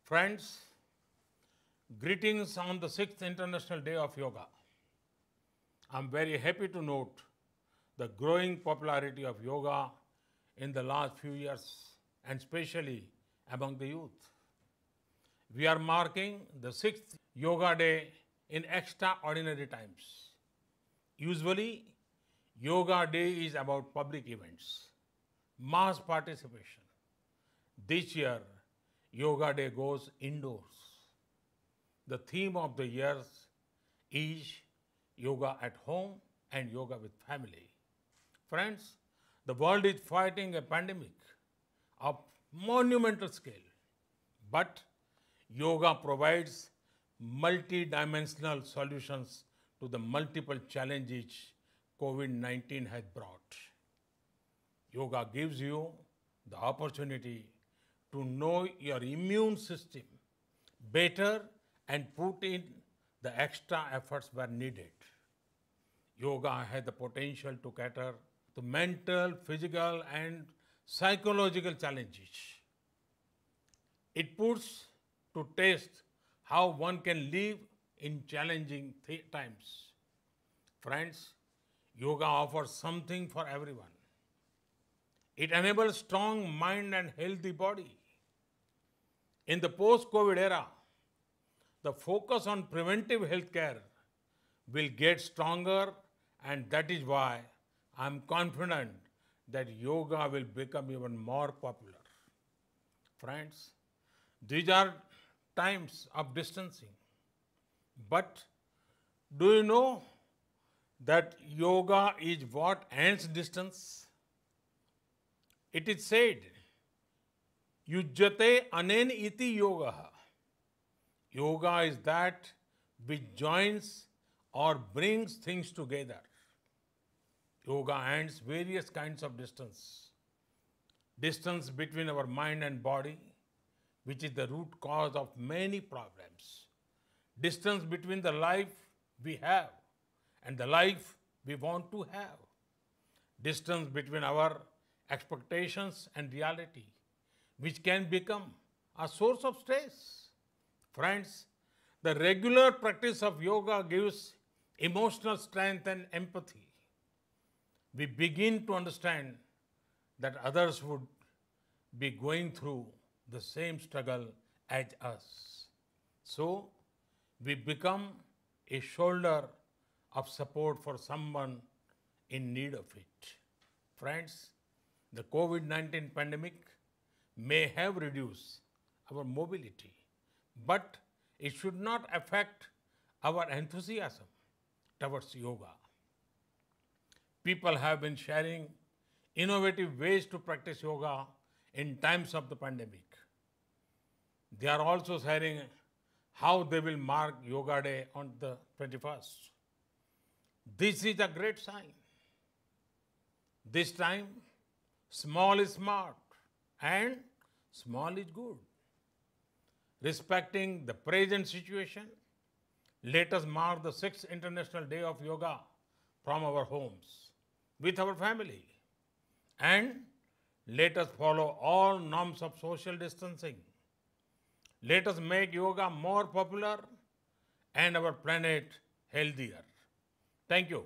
Friends, greetings on the 6th International Day of Yoga. I'm very happy to note the growing popularity of yoga in the last few years, and especially among the youth. We are marking the 6th Yoga Day in extraordinary times. Usually, Yoga Day is about public events, mass participation. This year, Yoga Day goes indoors. The theme of the year is Yoga at Home and Yoga with Family. Friends, the world is fighting a pandemic of monumental scale, but yoga provides multi-dimensional solutions to the multiple challenges COVID-19 has brought. Yoga gives you the opportunity to know your immune system better and put in the extra efforts where needed. Yoga has the potential to cater to mental, physical, and psychological challenges. It puts to test how one can live in challenging times. Friends, yoga offers something for everyone. It enables strong mind and healthy body. In the post-COVID era, the focus on preventive healthcare will get stronger, and that is why I'm confident that yoga will become even more popular. Friends, these are times of distancing. But do you know that yoga is what ends distance? It is said, Yujjate anen iti yoga. Yoga is that which joins or brings things together. Yoga ends various kinds of distance. Distance between our mind and body, which is the root cause of many problems. Distance between the life we have and the life we want to have. Distance between our expectations and reality, which can become a source of stress. Friends, the regular practice of yoga gives emotional strength and empathy. We begin to understand that others would be going through the same struggle as us. So, we become a shoulder of support for someone in need of it. Friends, the COVID-19 pandemic may have reduced our mobility, but it should not affect our enthusiasm towards yoga. People have been sharing innovative ways to practice yoga in times of the pandemic. They are also sharing how they will mark Yoga Day on the 21st. This is a great sign. This time, small is smart and small is good. Respecting the present situation, let us mark the 6th International Day of Yoga from our homes, with our family. And let us follow all norms of social distancing. Let us make yoga more popular and our planet healthier. Thank you.